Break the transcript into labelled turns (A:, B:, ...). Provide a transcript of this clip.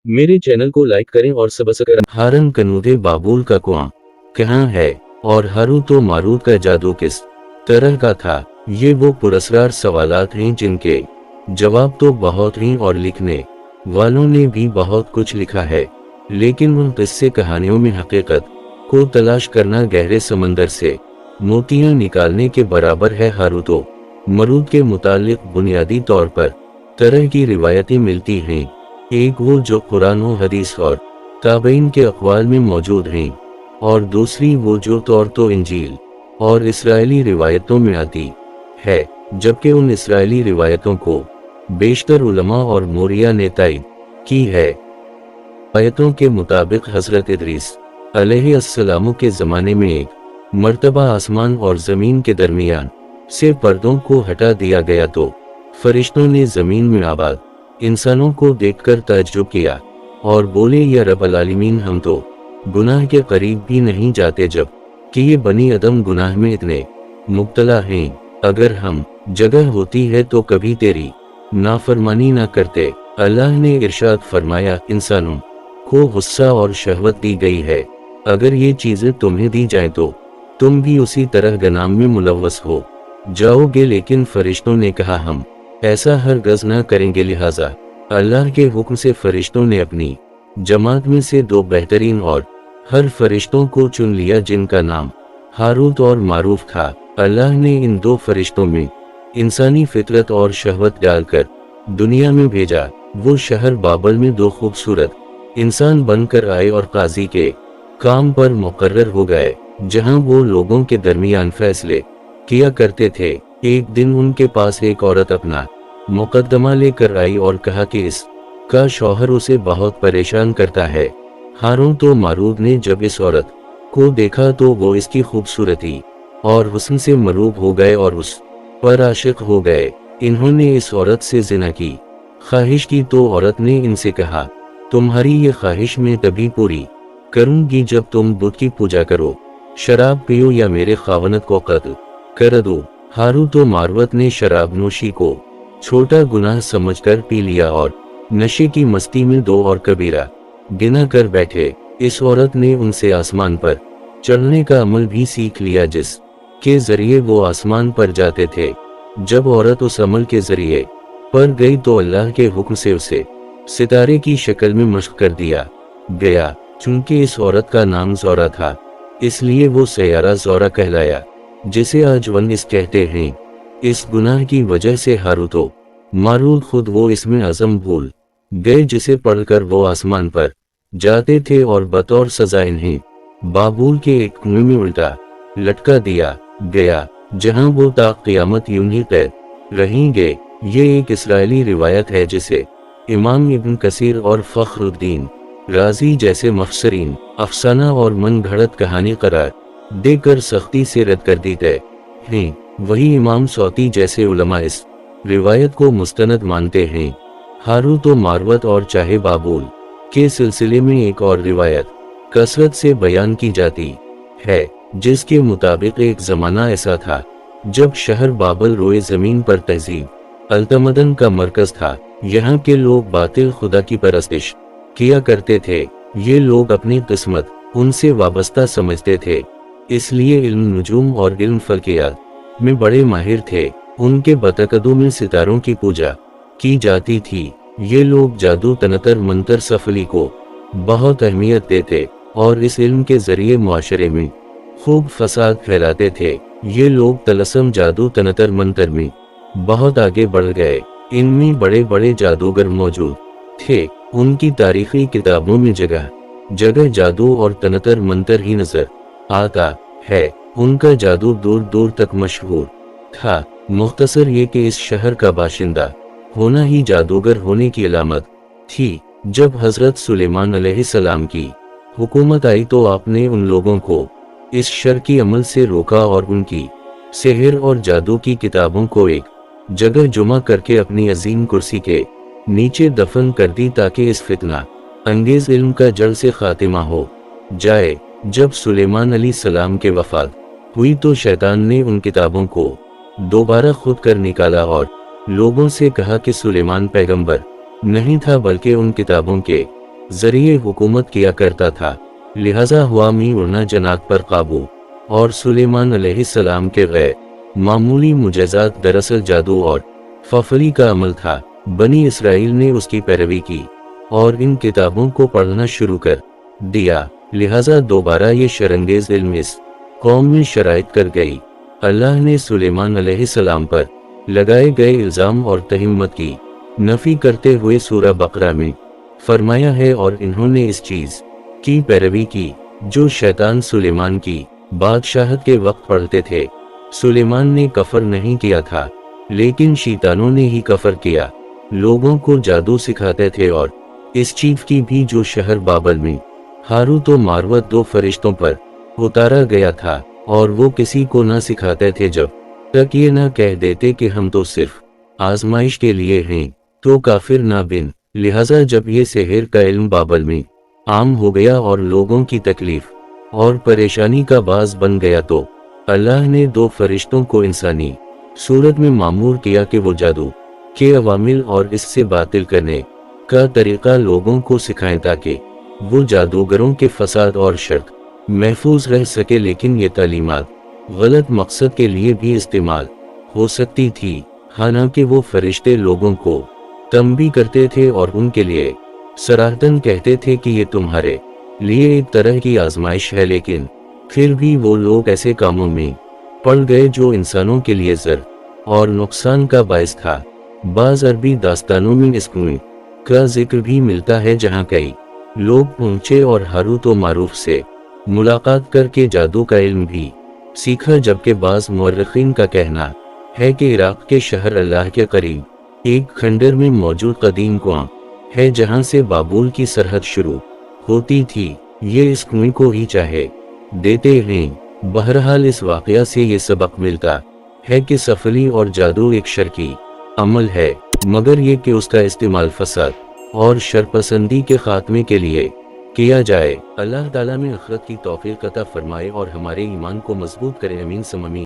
A: मेरे चैनल को लाइक करें और सब्सक्राइब।
B: हारन कनूदे बाबुल का कुआं कहाँ है और हारूत व मारूत का जादू किस तरह का था? ये वो पुरस्कार सवालात हैं जिनके जवाब तो बहुत हैं और लिखने वालों ने भी बहुत कुछ लिखा है, लेकिन उन किस्से कहानियों में हकीकत को तलाश करना गहरे समंदर से मोतियां निकालने के बराबर है। हारूत व मारूत के मुतालिक बुनियादी तौर पर तरह की रिवायतें मिलती हैं। एक वो जो कुरान व हदीस और ताबईन के अक़वाल में मौजूद हैं, और दूसरी वो जो तौरात व इंजील और इस्राएली रिवायतों में आती है, जबकि उन इस्राएली रिवायतों को बेशतर उलमा और मोरिया ने तायद की है। रिवायतों के मुताबिक हज़रत इदरीस अलैहिस्सलाम के ज़माने में एक मर्तबा आसमान और ज़मीन के दरमियान से पर्दों को हटा दिया गया तो फरिश्तों ने ज़मीन में आबाद इंसानों को देखकर ताज्जुब किया और बोले, या रब्बल आलमीन, हम तो गुनाह के करीब भी नहीं जाते जब कि ये बनी आदम गुनाह में इतने मुब्तला हैं। अगर हम जगह होती है तो कभी तेरी नाफरमानी ना करते। अल्लाह ने इरशाद फरमाया, इंसानों को गुस्सा और शहवत दी गई है, अगर ये चीज़ें तुम्हें दी जाएं तो तुम भी उसी तरह गुनाह में मुलव्वस हो जाओगे। लेकिन फरिश्तों ने कहा, हम ऐसा हरगज़ न करेंगे। लिहाजा अल्लाह के हुक्म से फरिश्तों ने अपनी जमात में से दो बेहतरीन और हर फरिश्तों को चुन लिया, जिनका नाम हारूत और मारूफ था। अल्लाह ने इन दो फरिश्तों में इंसानी फितरत और शहवत डालकर दुनिया में भेजा। वो शहर बाबल में दो खूबसूरत इंसान बनकर आए और काजी के काम पर मुकर्रर हो गए, जहां वो लोगों के दरमियान फैसले किया करते थे। एक दिन उनके पास एक औरत अपना मुकदमा लेकर आई और कहा कि इसका शौहर उसे बहुत परेशान करता है। हारूत व मारूत ने जब इस औरत को देखा तो वो इसकी खूबसूरती और हुस्न से मरूब हो गए और उस पर आशिक हो गए। इन्होंने इस औरत से ज़िना की ख्वाहिश की तो औरत ने इनसे कहा, तुम्हारी ये ख्वाहिश मैं तभी पूरी करूंगी जब तुम बुत की पूजा करो, शराब पियो या मेरे खावनत को कत्ल कर दो। हारूत व मारूत ने शराब नोशी को छोटा गुनाह समझकर पी लिया और नशे की मस्ती में दो और कबीरा गिना कर बैठे। इस औरत ने उनसे आसमान पर चढ़ने का अमल भी सीख लिया, जिस के जरिए वो आसमान पर जाते थे। जब औरत उस अमल के जरिए पर गई तो अल्लाह के हुक्म से उसे सितारे की शक्ल में मश्क कर दिया गया। चूंकि इस औरत का नाम ज़ोरा था, इसलिए वो सयारा ज़ोरा कहलाया, जिसे आज वनिस कहते हैं। इस गुनाह की वजह से हारूत व मारूत खुद वो इसमें अज़म भूल गए, जिसे पढ़कर वो आसमान पर जाते थे और बतौर सजा इन्हें बाबुल के एक कुएं में उल्टा लटका दिया गया, जहां वो ता क़यामत यूं ही कैद रहेंगे। ये एक इस्राएली रिवायत है जिसे इमाम इब्न कसीर और फ़ख्रुद्दीन राज़ी जैसे मुफस्सिरीन अफसाना और मन घड़त कहानी करार देकर सख्ती से रद्द कर दी गए हैं। वही इमाम सौती जैसे उलमा इस रिवायत को मुस्तनद मानते हैं। हारूत व मारूत और चाहे बाबुल के सिलसिले में एक और रिवायत कसरत से बयान की जाती है, जिसके मुताबिक एक ज़माना ऐसा था जब शहर बाबल रोए ज़मीन पर तहजीब अल-तमदन का मरकज़ था। यहाँ के लोग बातिल खुदा की परस्तिश किया करते थे। ये लोग अपनी किस्मत उनसे वाबस्ता समझते थे, इसलिए इल्म नुजूम और इल्म फल्कियात में बड़े माहिर थे। उनके बतकदों में सितारों की पूजा की जाती थी। ये लोग जादू, तनतर, मंतर, सफली को बहुत अहमियत देते और इस इल्म के जरिए मुआशरे में खूब फसाद फैलाते थे। ये लोग तलस्सम, जादू, तनतर, मंतर में बहुत आगे बढ़ गए। इनमें बड़े बड़े जादूगर मौजूद थे। उनकी तारीखी किताबों में जगह जगह जादू और तनतर मंतर ही नजर आता है। उनका जादू दूर दूर तक मशहूर था। मुख्तसर ये कि इस शहर का बाशिंदा होना ही जादूगर होने की अलामत थी। जब हजरत सुलेमान अलैहिस्सलाम की हुकूमत आई तो आपने उन लोगों को इस शर की अमल से रोका और उनकी सेहर और जादू की किताबों को एक जगह जुमा करके अपनी अजीम कुर्सी के नीचे दफन कर दी, ताकि इस फितना अंगेज इल्म का जड़ से खातिमा हो जाए। जब सुलेमान अलैहिस्सलाम के वफात हुई तो शैतान ने उन किताबों को दोबारा खुद कर निकाला और लोगों से कहा कि सुलेमान पैगंबर नहीं था, बल्कि उन किताबों के ذریعے حکومت کیا کرتا تھا، لہذا ہوامی اڑنا جنات پر قابو اور سلیمان علیہ السلام کے غیر معمولی معجزات دراصل جادو اور ففری کا عمل تھا۔ بنی اسرائیل نے اس کی پیروی کی اور ان کتابوں کو پڑھنا شروع کر دیا، لہذا دوبارہ یہ شرانگیز علم اس قوم میں شرائط کر گئی۔ اللہ نے سلیمان علیہ السلام پر لگائے گئے الزام اور تہمت کی نفی کرتے ہوئے سورہ بقرہ میں فرمایا ہے، اور انہوں نے اس چیز کی پیروی کی جو شیطان سلیمان کی بادشاہت کے وقت پڑھتے تھے۔ سلیمان نے کفر نہیں کیا تھا، لیکن شیطانوں نے ہی کفر کیا۔ لوگوں کو جادو سکھاتے تھے، اور اس چیف کی بھی جو شہر بابل میں ہاروت و ماروت دو فرشتوں پر اتارا گیا تھا، اور وہ کسی کو نہ سکھاتے تھے جب تک یہ نہ کہہ دیتے کہ ہم تو صرف آزمائش کے لیے ہیں، تو کافر نہ بن۔ لہذا جب یہ سحر کا علم بابل میں عام ہو گیا اور لوگوں کی تکلیف اور پریشانی کا باعث بن گیا، تو اللہ نے دو فرشتوں کو انسانی صورت میں مامور کیا کہ وہ جادو کے عوامل اور اس سے باطل کرنے کا طریقہ لوگوں کو سکھائیں، تاکہ وہ جادوگروں کے فساد اور شر محفوظ رہ سکے۔ لیکن یہ تعلیمات غلط مقصد کے لیے بھی استعمال ہو سکتی تھی، حالانکہ وہ فرشتے لوگوں کو تنبیہ کرتے تھے اور ان کے لیے صراحتاً کہتے تھے کہ یہ تمہارے لیے ایک طرح کی آزمائش ہے، لیکن پھر بھی وہ لوگ ایسے کاموں میں پڑ گئے جو انسانوں کے لیے ضرر اور نقصان کا باعث تھا۔ بعض عربی داستانوں میں اس کنویں کا ذکر بھی ملتا ہے جہاں کئی لوگ پہنچے اور ہاروت و ماروت سے ملاقات کر کے جادو کا علم بھی سیکھا، جبکہ بعض مورخین کا کہنا ہے کہ عراق کے شہر اللہ کے قریب ایک کھنڈر میں موجود قدیم کنواں ہے جہاں سے بابل کی سرحد شروع ہوتی تھی۔ یہ اس کنویں کو ہی چاہے دیتے ہیں۔ بہرحال اس واقعہ سے یہ سبق ملتا ہے کہ سفری اور جادو ایک شرکی عمل ہے، مگر یہ کہ اس کا استعمال فساد اور شرپسندی کے خاتمے کے لیے کیا جائے۔ اللہ تعالیٰ میں آخرت کی توفیق عطا فرمائے اور ہمارے ایمان کو مضبوط کرے، آمین ثم آمین۔